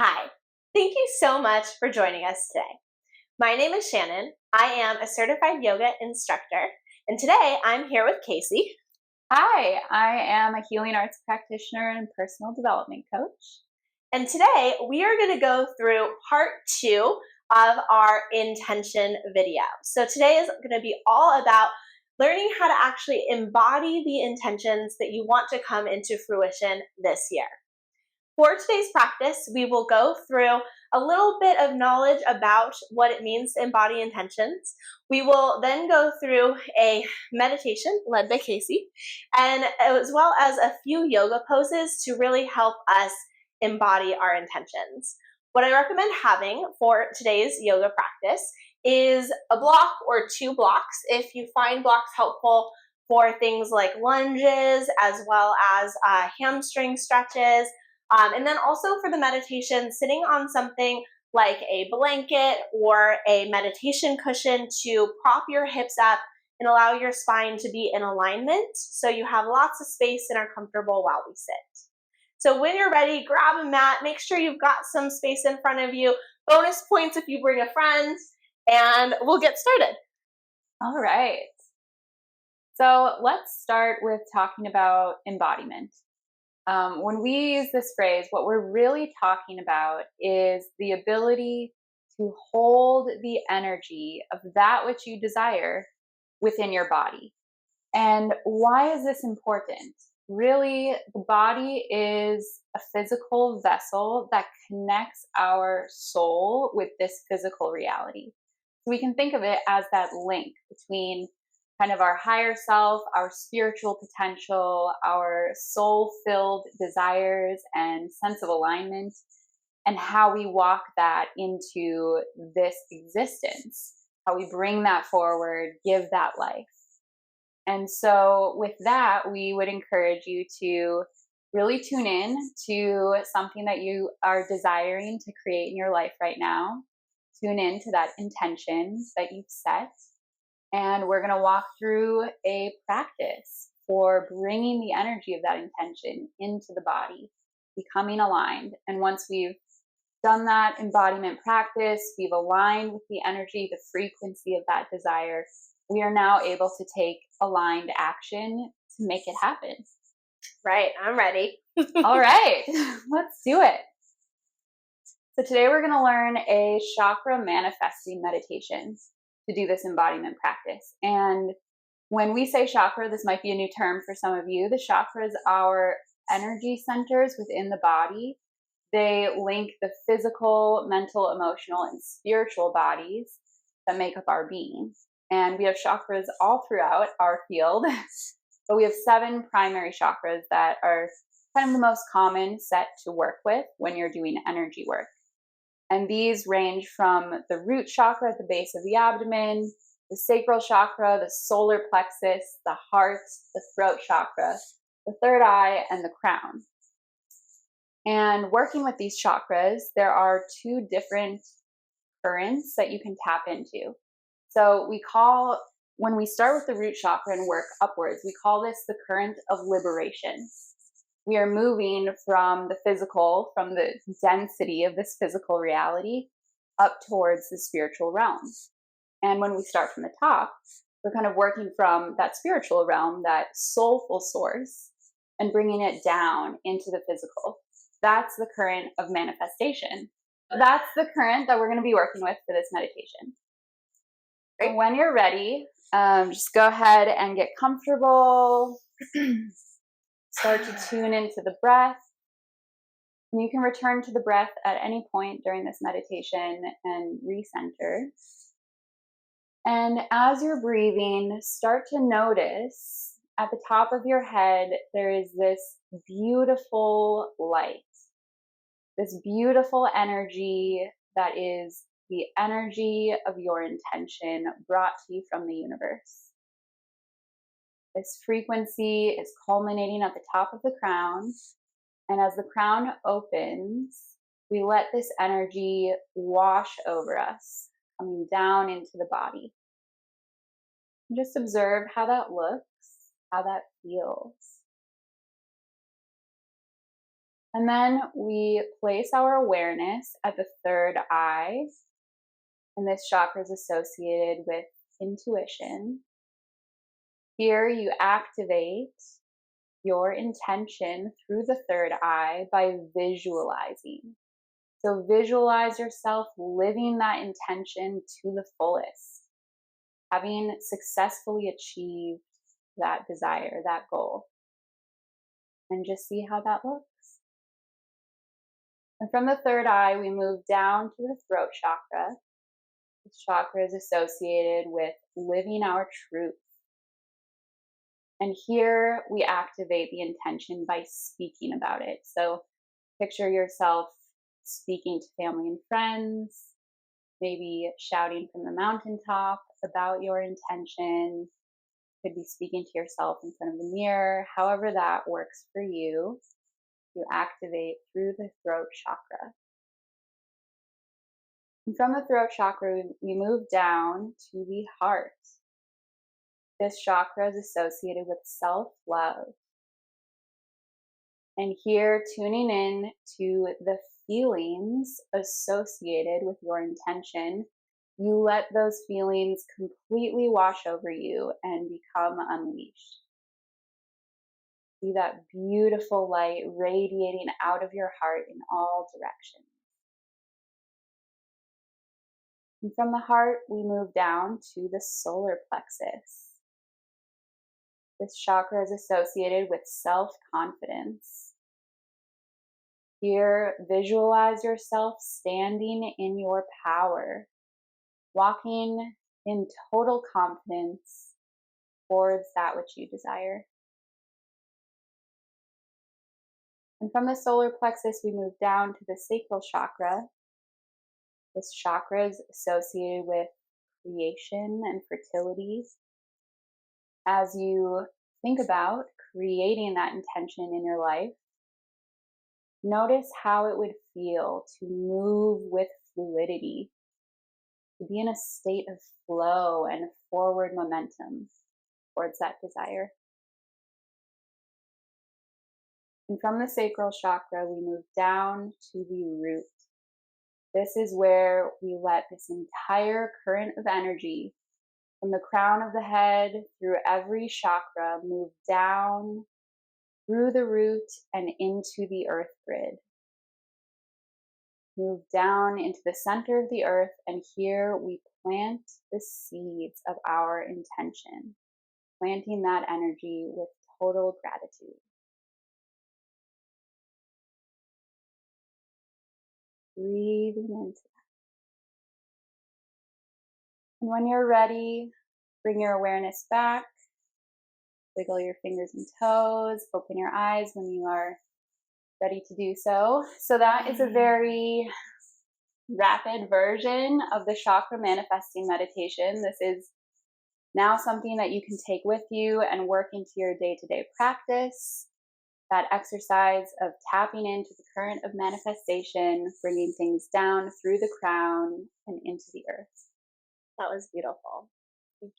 Hi, thank you so much for joining us today. My name is Shannon. I am a certified yoga instructor, and today I'm here with Casey. Hi, I am a healing arts practitioner and personal development coach. And today we are going to go through part 2 of our intention video. So today is going to be all about learning how to actually embody the intentions that you want to come into fruition this year. For today's practice, we will go through a little bit of knowledge about what it means to embody intentions. We will then go through a meditation led by Casey, and as well as a few yoga poses to really help us embody our intentions. What I recommend having for today's yoga practice is a block or 2 blocks if you find blocks helpful for things like lunges as well as hamstring stretches. And then also for the meditation, sitting on something like a blanket or a meditation cushion to prop your hips up and allow your spine to be in alignment so you have lots of space and are comfortable while we sit. So when you're ready, grab a mat, make sure you've got some space in front of you. Bonus points if you bring a friend, and we'll get started. All right. So let's start with talking about embodiment. When we use this phrase, what we're really talking about is the ability to hold the energy of that which you desire within your body. And why is this important? Really, the body is a physical vessel that connects our soul with this physical reality. So we can think of it as that link between kind of our higher self, our spiritual potential, our soul-filled desires and sense of alignment, and how we walk that into this existence, how we bring that forward, give that life. And so with that, we would encourage you to really tune in to something that you are desiring to create in your life right now. Tune in to that intention that you've set. And we're going to walk through a practice for bringing the energy of that intention into the body, becoming aligned. And once we've done that embodiment practice, we've aligned with the energy, the frequency of that desire, we are now able to take aligned action to make it happen. Right, I'm ready. All right, let's do it. So today we're going to learn a chakra manifesting meditation to do this embodiment practice. And when we say chakra, this might be a new term for some of you. The chakras are energy centers within the body. They link the physical, mental, emotional, and spiritual bodies that make up our being. And we have chakras all throughout our field, but we have 7 primary chakras that are kind of the most common set to work with when you're doing energy work. And these range from the root chakra at the base of the abdomen, the sacral chakra, the solar plexus, the heart, the throat chakra, the third eye, and the crown. And working with these chakras, there are 2 different currents that you can tap into. So when we start with the root chakra and work upwards, we call this the current of liberation. We are moving from the physical, from the density of this physical reality, up towards the spiritual realm. And when we start from the top, we're kind of working from that spiritual realm, that soulful source, and bringing it down into the physical. That's the current of manifestation. That's the current that we're going to be working with for this meditation. Great. When you're ready, just go ahead and get comfortable. Start to tune into the breath. And you can return to the breath at any point during this meditation and recenter. And as you're breathing, start to notice at the top of your head, there is this beautiful light, this beautiful energy that is the energy of your intention brought to you from the universe. This frequency is culminating at the top of the crown. And as the crown opens, we let this energy wash over us, coming down into the body. And just observe how that looks, how that feels. And then we place our awareness at the third eye, and this chakra is associated with intuition. Here you activate your intention through the third eye by visualizing. So visualize yourself living that intention to the fullest, having successfully achieved that desire, that goal. And just see how that looks. And from the third eye, we move down to the throat chakra. This chakra is associated with living our truth. And here we activate the intention by speaking about it. So picture yourself speaking to family and friends, maybe shouting from the mountaintop about your intention. Could be speaking to yourself in front of the mirror, however that works for you. You activate through the throat chakra. And from the throat chakra, we move down to the heart. This chakra is associated with self-love. And here, tuning in to the feelings associated with your intention, you let those feelings completely wash over you and become unleashed. See that beautiful light radiating out of your heart in all directions. And from the heart, we move down to the solar plexus. This chakra is associated with self-confidence. Here, visualize yourself standing in your power, walking in total confidence towards that which you desire. And from the solar plexus, we move down to the sacral chakra. This chakra is associated with creation and fertility. As you think about creating that intention in your life, notice how it would feel to move with fluidity, to be in a state of flow and forward momentum towards that desire. And from the sacral chakra, we move down to the root. This is where we let this entire current of energy from the crown of the head through every chakra move down through the root and into the earth grid. Move down into the center of the earth, and here we plant the seeds of our intention, planting that energy with total gratitude. Breathing into that. And when you're ready, bring your awareness back. Wiggle your fingers and toes. Open your eyes when you are ready to do so. So that is a very rapid version of the chakra manifesting meditation. This is now something that you can take with you and work into your day-to-day practice. That exercise of tapping into the current of manifestation, bringing things down through the crown and into the earth. That was beautiful. Thank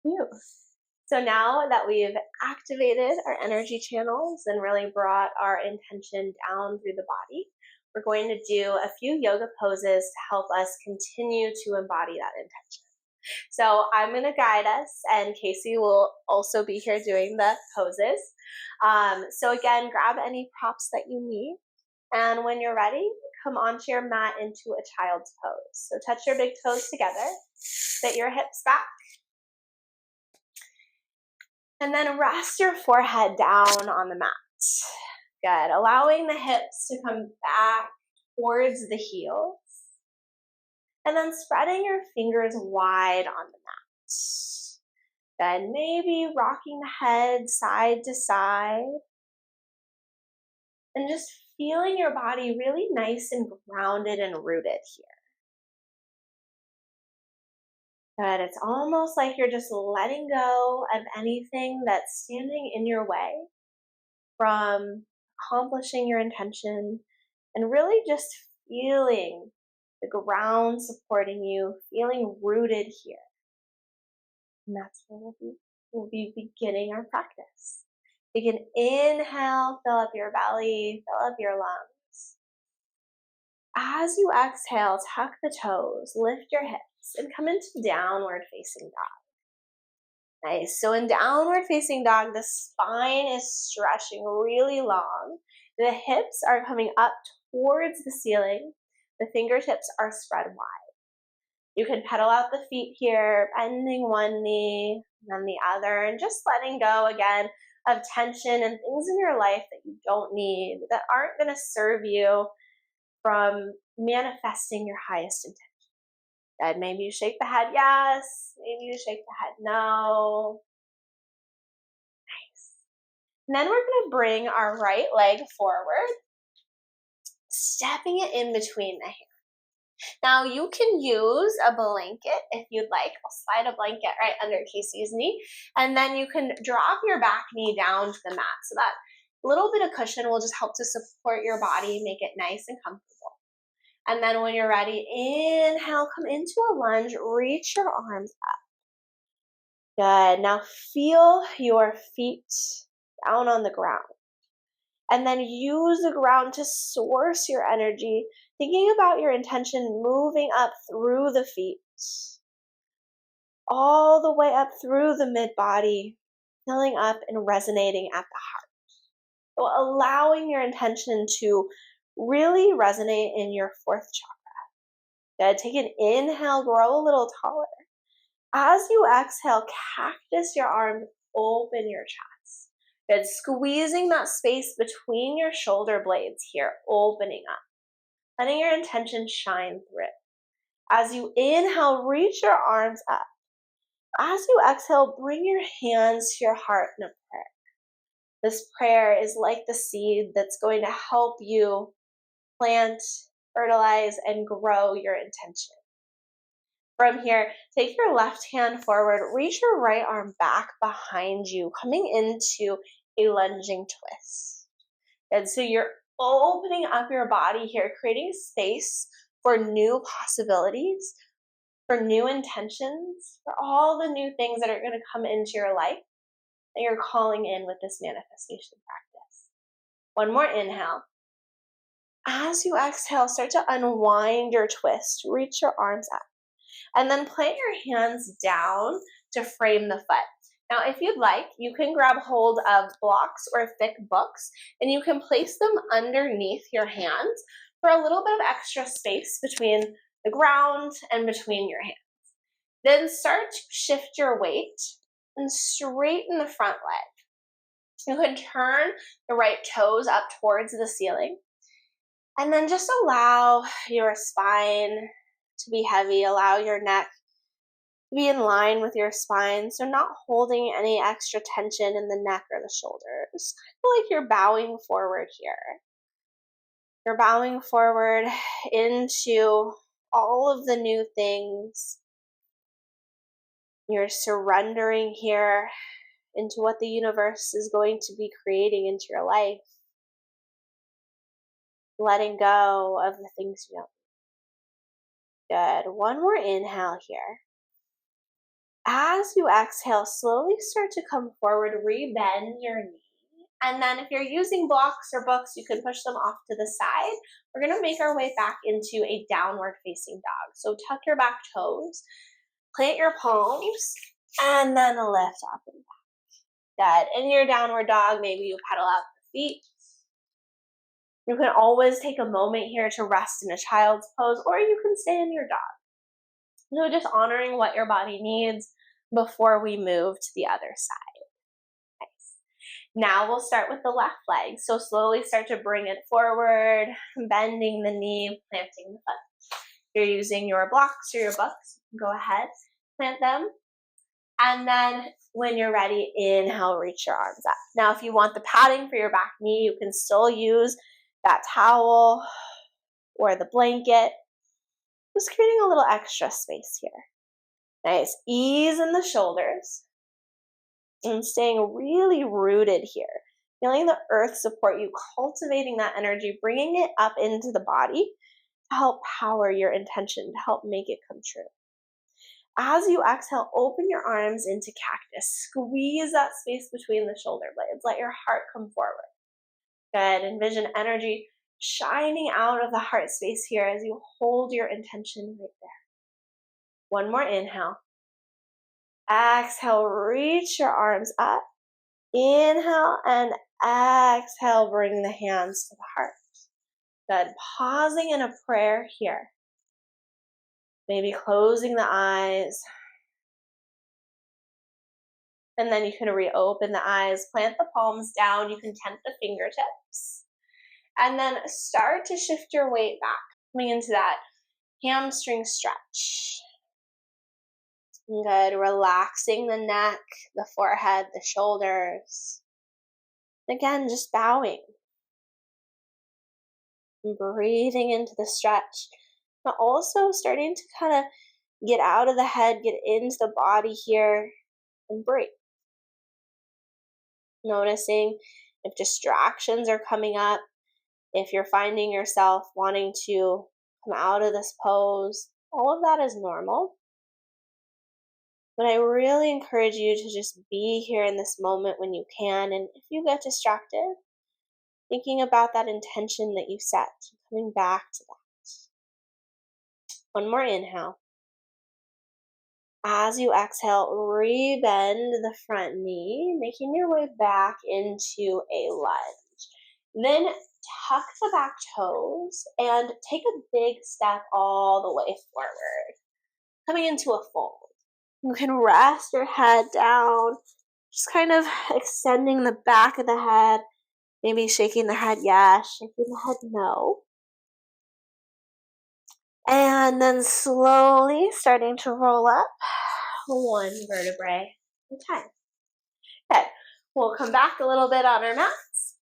you. So now that we've activated our energy channels and really brought our intention down through the body, we're going to do a few yoga poses to help us continue to embody that intention. So I'm going to guide us, and Casey will also be here doing the poses. So again, grab any props that you need. And when you're ready, come onto your mat into a child's pose. So touch your big toes together, sit your hips back, and then rest your forehead down on the mat. Good. Allowing the hips to come back towards the heels. And then spreading your fingers wide on the mat. Then maybe rocking the head side to side. And just feeling your body really nice and grounded and rooted here. Good. It's almost like you're just letting go of anything that's standing in your way from accomplishing your intention, and really just feeling the ground supporting you, feeling rooted here. And that's where we'll be beginning our practice. You can inhale, fill up your belly, fill up your lungs. As you exhale, tuck the toes, lift your hips, and come into downward facing dog. Nice. So in downward facing dog, the spine is stretching really long. The hips are coming up towards the ceiling. The fingertips are spread wide. You can pedal out the feet here, bending one knee and then the other, and just letting go again of tension and things in your life that you don't need, that aren't going to serve you from manifesting your highest intention. And maybe you shake the head yes, maybe you shake the head no. Nice. And then we're going to bring our right leg forward, stepping it in between the hands. Now you can use a blanket if you'd like. I'll slide a blanket right under Casey's knee, and then you can drop your back knee down to the mat. So that little bit of cushion will just help to support your body, make it nice and comfortable. And then when you're ready, inhale, come into a lunge, reach your arms up. Good. Now feel your feet down on the ground. And then use the ground to source your energy, thinking about your intention moving up through the feet, all the way up through the mid-body, filling up and resonating at the heart. So allowing your intention to really resonate in your fourth chakra. Good. Take an inhale, grow a little taller. As you exhale, cactus your arms, open your chest. Good. Squeezing that space between your shoulder blades here, opening up. Letting your intention shine through. As you inhale, reach your arms up. As you exhale, bring your hands to your heart in a prayer. This prayer is like the seed that's going to help you plant, fertilize, and grow your intention. From here, take your left hand forward, reach your right arm back behind you, coming into a lunging twist. And so you're opening up your body here, creating space for new possibilities, for new intentions, for all the new things that are going to come into your life that you're calling in with this manifestation practice. One more inhale. As you exhale, start to unwind your twist, reach your arms up, and then plant your hands down to frame the foot. Now, if you'd like, you can grab hold of blocks or thick books, and you can place them underneath your hands for a little bit of extra space between the ground and between your hands. Then start to shift your weight and straighten the front leg. You can turn the right toes up towards the ceiling, and then just allow your spine to be heavy, allow your neck be in line with your spine, so not holding any extra tension in the neck or the shoulders. Kind of like you're bowing forward here. You're bowing forward into all of the new things. You're surrendering here into what the universe is going to be creating into your life. Letting go of the things you don't. Good. One more inhale here. As you exhale, slowly start to come forward, rebend your knee. And then if you're using blocks or books, you can push them off to the side. We're going to make our way back into a downward facing dog. So tuck your back toes, plant your palms, and then lift up and back. Good. In your downward dog, maybe you pedal out the feet. You can always take a moment here to rest in a child's pose, or you can stay in your dog. So just honoring what your body needs before we move to the other side. Nice. Now we'll start with the left leg. So slowly start to bring it forward, bending the knee, planting the foot. If you're using your blocks or your books, go ahead, plant them. And then when you're ready, inhale, reach your arms up. Now if you want the padding for your back knee, you can still use that towel or the blanket. Just creating a little extra space here. Nice. Ease in the shoulders and staying really rooted here. Feeling the earth support you, cultivating that energy, bringing it up into the body to help power your intention, to help make it come true. As you exhale, open your arms into cactus. Squeeze that space between the shoulder blades. Let your heart come forward. Good. Envision energy shining out of the heart space here as you hold your intention right there. One more inhale. Exhale, reach your arms up. Inhale and exhale, bring the hands to the heart. Good. Pausing in a prayer here. Maybe closing the eyes. And then you can reopen the eyes, plant the palms down. You can tent the fingertips. And then start to shift your weight back, coming into that hamstring stretch. Good. Relaxing the neck, the forehead, the shoulders. Again, just bowing. And breathing into the stretch. But also starting to kind of get out of the head, get into the body here, and breathe. Noticing if distractions are coming up, if you're finding yourself wanting to come out of this pose, all of that is normal. But I really encourage you to just be here in this moment when you can. And if you get distracted, thinking about that intention that you set, coming back to that. One more inhale. As you exhale, rebend the front knee, making your way back into a lunge. Then tuck the back toes and take a big step all the way forward, coming into a fold. You can rest your head down, just kind of extending the back of the head, maybe shaking the head yes, shaking the head no. And then slowly starting to roll up one vertebrae at a time. Okay, we'll come back a little bit on our mats.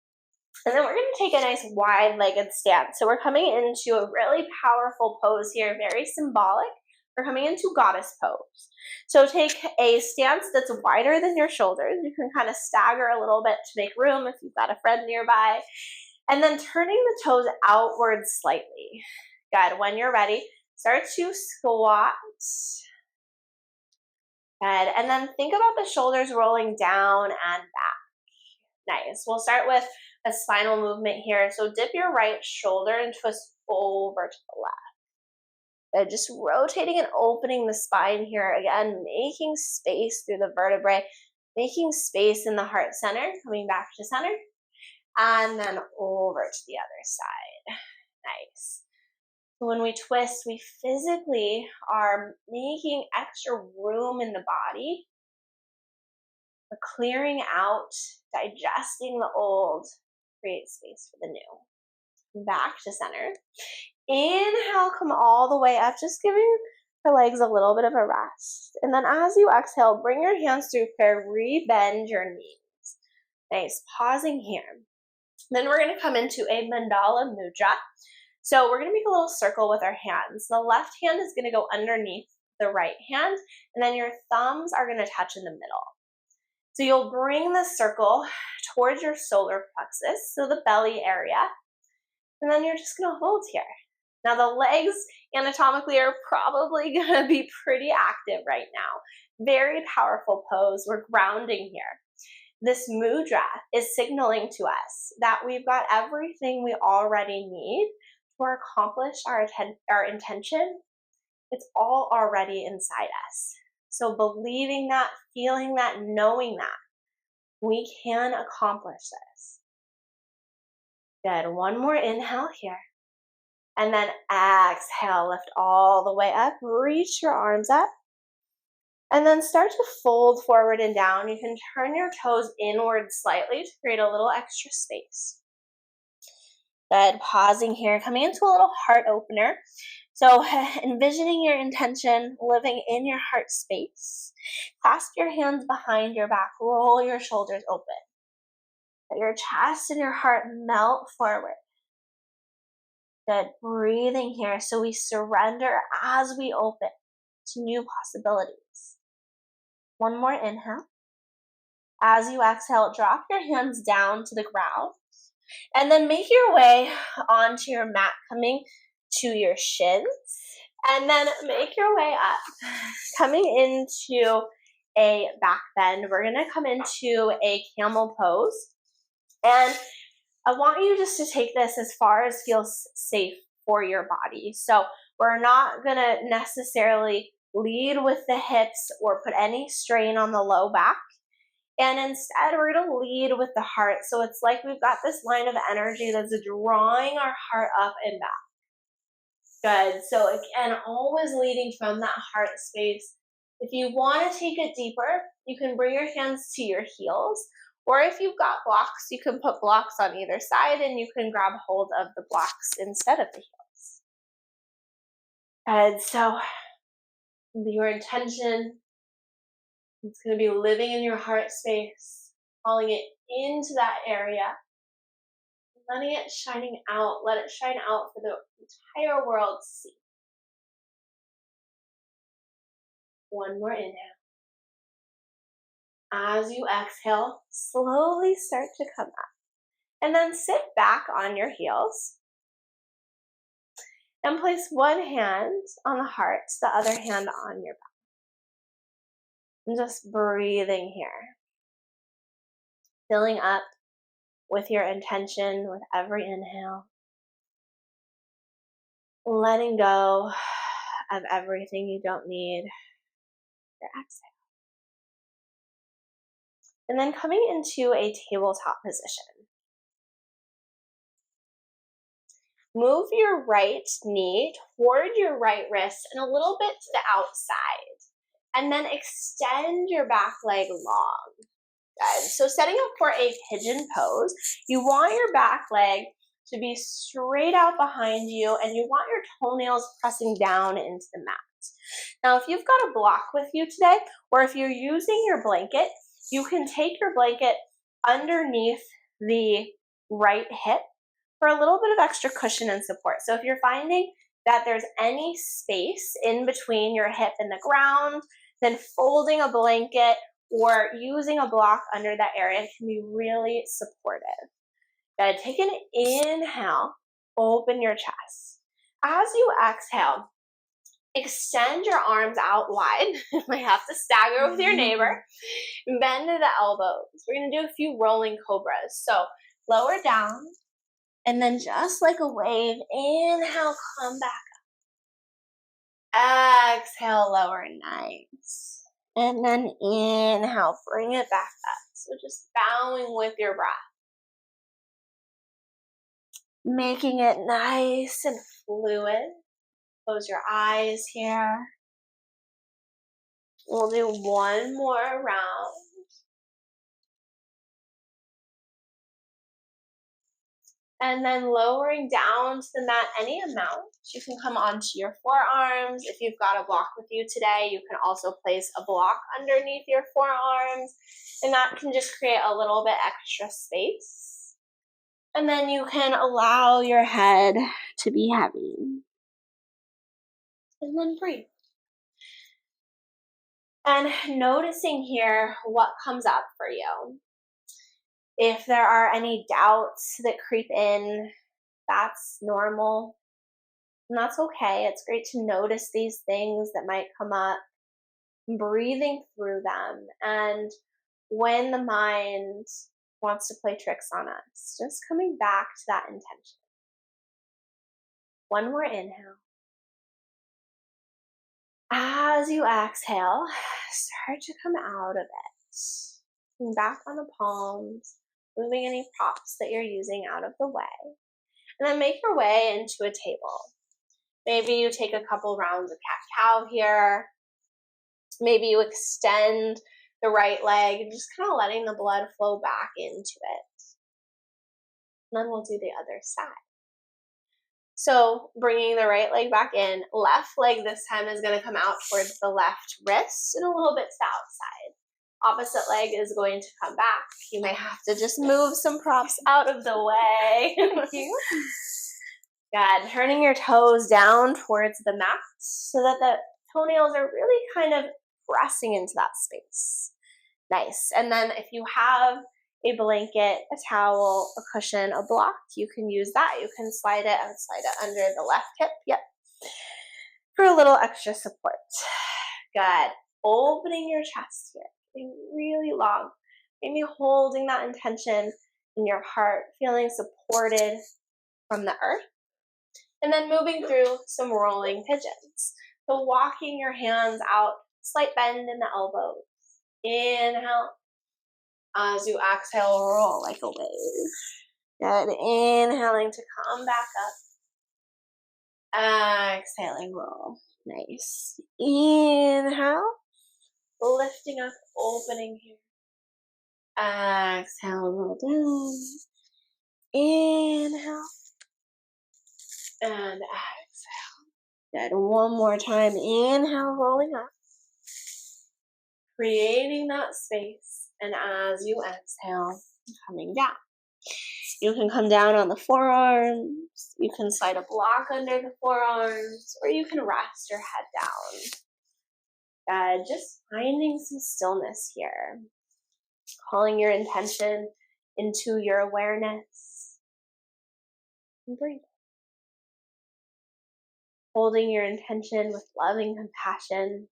And then we're going to take a nice wide-legged stance. So we're coming into a really powerful pose here, very symbolic. We're coming into goddess pose. So take a stance that's wider than your shoulders. You can kind of stagger a little bit to make room if you've got a friend nearby. And then turning the toes outward slightly. Good. When you're ready, start to squat. Good. And then think about the shoulders rolling down and back. Nice. We'll start with a spinal movement here. So dip your right shoulder and twist over to the left. Good. Just rotating and opening the spine here. Again, making space through the vertebrae, making space in the heart center, coming back to center, and then over to the other side. Nice. When we twist, we physically are making extra room in the body. We're clearing out, digesting the old, create space for the new. Back to center. Inhale, come all the way up, just giving the legs a little bit of a rest. And then as you exhale, bring your hands through prayer, rebend your knees. Nice, pausing here. Then we're going to come into a mandala mudra. So we're going to make a little circle with our hands. The left hand is going to go underneath the right hand, and then your thumbs are going to touch in the middle. So you'll bring the circle towards your solar plexus, so the belly area, and then you're just going to hold here. Now the legs anatomically are probably going to be pretty active right now. Very powerful pose. We're grounding here. This mudra is signaling to us that we've got everything we already need to accomplish our intention. It's all already inside us. So believing that, feeling that, knowing that, we can accomplish this. Good. One more inhale here. And then exhale, lift all the way up, reach your arms up. And then start to fold forward and down. You can turn your toes inward slightly to create a little extra space. Good. Pausing here, coming into a little heart opener. So envisioning your intention, living in your heart space. Clasp your hands behind your back. Roll your shoulders open. Let your chest and your heart melt forward. Good. Breathing here. So we surrender as we open to new possibilities. One more inhale. As you exhale, drop your hands down to the ground. And then make your way onto your mat, coming to your shins. And then make your way up, coming into a back bend. We're gonna come into a camel pose. And I want you just to take this as far as feels safe for your body. So we're not gonna necessarily lead with the hips or put any strain on the low back. And instead, we're gonna lead with the heart. So it's like we've got this line of energy that's drawing our heart up and back. Good. So again, always leading from that heart space. If you want to take it deeper, you can bring your hands to your heels. Or if you've got blocks, you can put blocks on either side and you can grab hold of the blocks instead of the heels. And so your intention is going to be living in your heart space, calling it into that area, letting it shining out. Let it shine out for the entire world to see. One more inhale. As you exhale, slowly start to come up. And then sit back on your heels. And place one hand on the heart, the other hand on your back. And just breathing here. Filling up with your intention with every inhale. Letting go of everything you don't need. Your exhale. And then coming into a tabletop position. Move your right knee toward your right wrist and a little bit to the outside. And then extend your back leg long. Good. So setting up for a pigeon pose, you want your back leg to be straight out behind you and you want your toenails pressing down into the mat. Now, if you've got a block with you today, or if you're using your blanket, you can take your blanket underneath the right hip for a little bit of extra cushion and support. So if you're finding that there's any space in between your hip and the ground, then folding a blanket or using a block under that area can be really supportive. Good. Take an inhale, open your chest. As you exhale, extend your arms out wide. You might have to stagger with your neighbor. Bend to the elbows. We're going to do a few rolling cobras. So lower down, and then just like a wave, inhale, come back up. Exhale, lower, nice. And then inhale, bring it back up. So just bowing with your breath. Making it nice and fluid. Close your eyes here. We'll do one more round. And then lowering down to the mat any amount. You can come onto your forearms. If you've got a block with you today, you can also place a block underneath your forearms. And that can just create a little bit extra space. And then you can allow your head to be heavy. And then breathe. And noticing here what comes up for you. If there are any doubts that creep in, that's normal. And that's okay. It's great to notice these things that might come up, breathing through them. And when the mind wants to play tricks on us, just coming back to that intention. One more inhale. As you exhale, start to come out of it. Back on the palms, moving any props that you're using out of the way. And then make your way into a table. Maybe you take a couple rounds of cat-cow here. Maybe you extend the right leg and just kind of letting the blood flow back into it. And then we'll do the other side. So bringing the right leg back in, left leg this time is going to come out towards the left wrist and a little bit to the outside. Opposite leg is going to come back. You may have to just move some props out of the way. Thank you. Good. Turning your toes down towards the mat so that the toenails are really kind of pressing into that space. Nice. And then if you have a blanket, a towel, a cushion, a block, you can use that. You can slide it. I would slide it under the left hip. Yep. for a little extra support. Good. Opening your chest here, getting really long. Maybe holding that intention in your heart, feeling supported from the earth. And then moving through some rolling pigeons. So walking your hands out, slight bend in the elbows. Inhale. As you exhale, roll like a wave. Good. Inhaling to come back up. Exhaling, roll. Nice. Inhale. Lifting up, opening here. Exhale, roll down. Inhale. And exhale. Good. One more time. Inhale, rolling up. Creating that space. And as you exhale, coming down. You can come down on the forearms. You can slide a block under the forearms. Or you can rest your head down. Just finding some stillness here. Calling your intention into your awareness. And breathe. Holding your intention with loving compassion.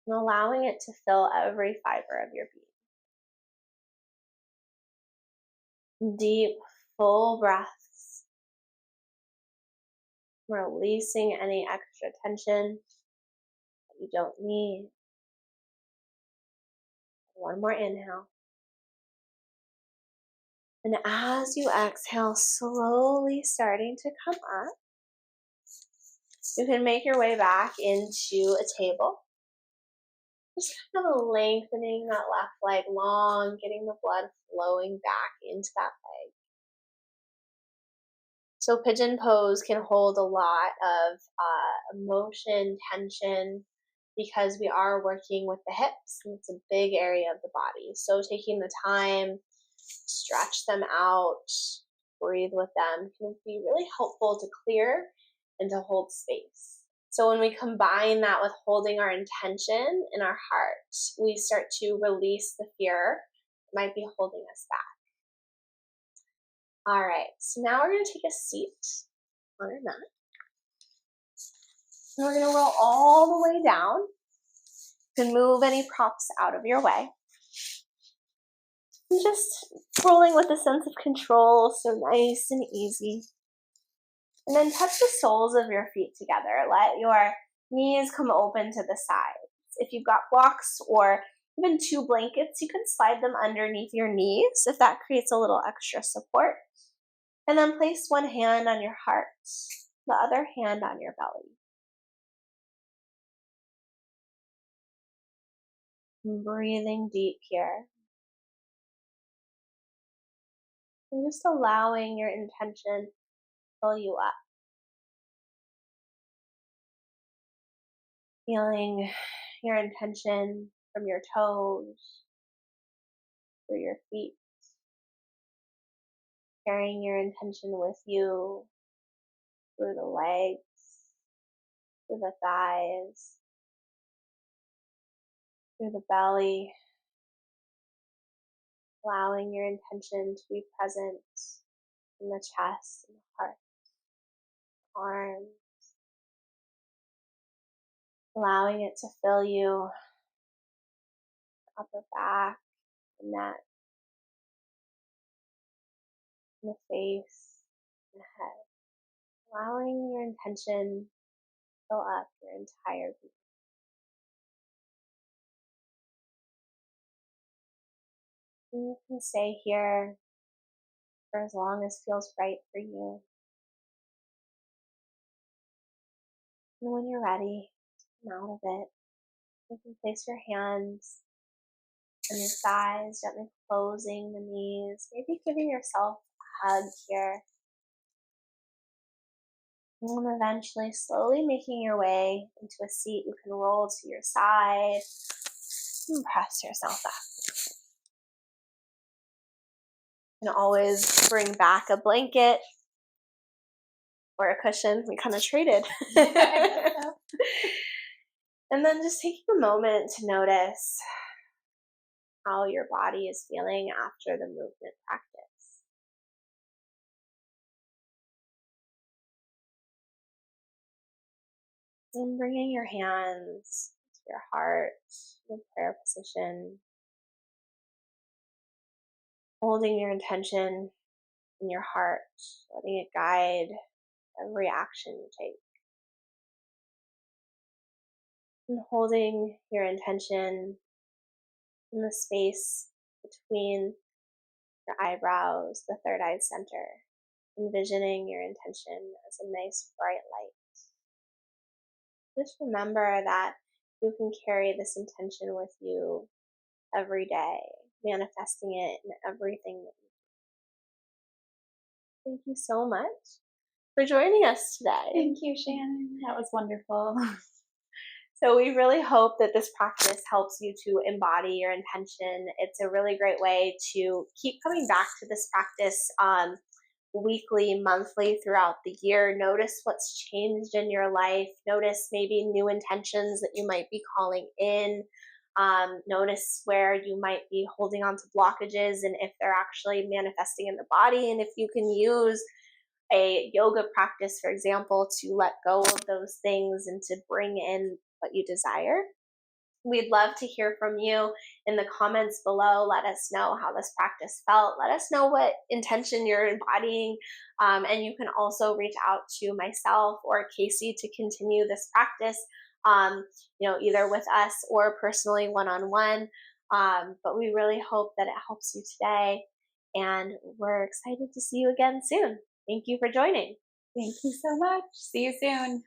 And allowing it to fill every fiber of your being. Deep, full breaths. Releasing any extra tension that you don't need. One more inhale. And as you exhale, slowly starting to come up, you can make your way back into a table. Just kind of lengthening that left leg long, getting the blood flowing back into that leg. So pigeon pose can hold a lot of emotion, tension, because we are working with the hips, and it's a big area of the body. So taking the time, stretch them out, breathe with them can be really helpful to clear and to hold space. So when we combine that with holding our intention in our heart, we start to release the fear that might be holding us back. All right, so now we're going to take a seat on our mat. And we're going to roll all the way down. You can move any props out of your way. And just rolling with a sense of control, so nice and easy. And then touch the soles of your feet together. Let your knees come open to the sides. If you've got blocks or even 2 blankets, you can slide them underneath your knees if that creates a little extra support. And then place one hand on your heart, the other hand on your belly. And breathing deep here. And just allowing your intention to fill you up. Feeling your intention from your toes, through your feet. Carrying your intention with you through the legs, through the thighs, through the belly. Allowing your intention to be present in the chest and the heart, arms. Allowing it to fill you, upper back, the neck, the face, the head. Allowing your intention to fill up your entire being. And you can stay here for as long as feels right for you. And when you're ready to come out of it, you can place your hands on your thighs, gently closing the knees, maybe giving yourself a hug here. And then eventually, slowly making your way into a seat, you can roll to your side and press yourself up. You can always bring back a blanket or a cushion. We kind of traded. And then just taking a moment to notice how your body is feeling after the movement practice. And bringing your hands to your heart, the prayer position, holding your intention in your heart, letting it guide every action you take. And holding your intention in the space between your eyebrows, the third eye center, envisioning your intention as a nice bright light. Just remember that you can carry this intention with you every day, manifesting it in everything that you do. Thank you so much for joining us today. Thank you, Shannon. That was wonderful. So we really hope that this practice helps you to embody your intention. It's a really great way to keep coming back to this practice weekly, monthly, throughout the year. Notice what's changed in your life. Notice maybe new intentions that you might be calling in. Notice where you might be holding on to blockages and if they're actually manifesting in the body, and if you can use a yoga practice, for example, to let go of those things and to bring in what you desire. We'd love to hear from you in the comments below. Let us know how this practice felt. Let us know what intention you're embodying. And you can also reach out to myself or Casey to continue this practice, either with us or personally one-on-one. But we really hope that it helps you today. And we're excited to see you again soon. Thank you for joining. Thank you so much. See you soon.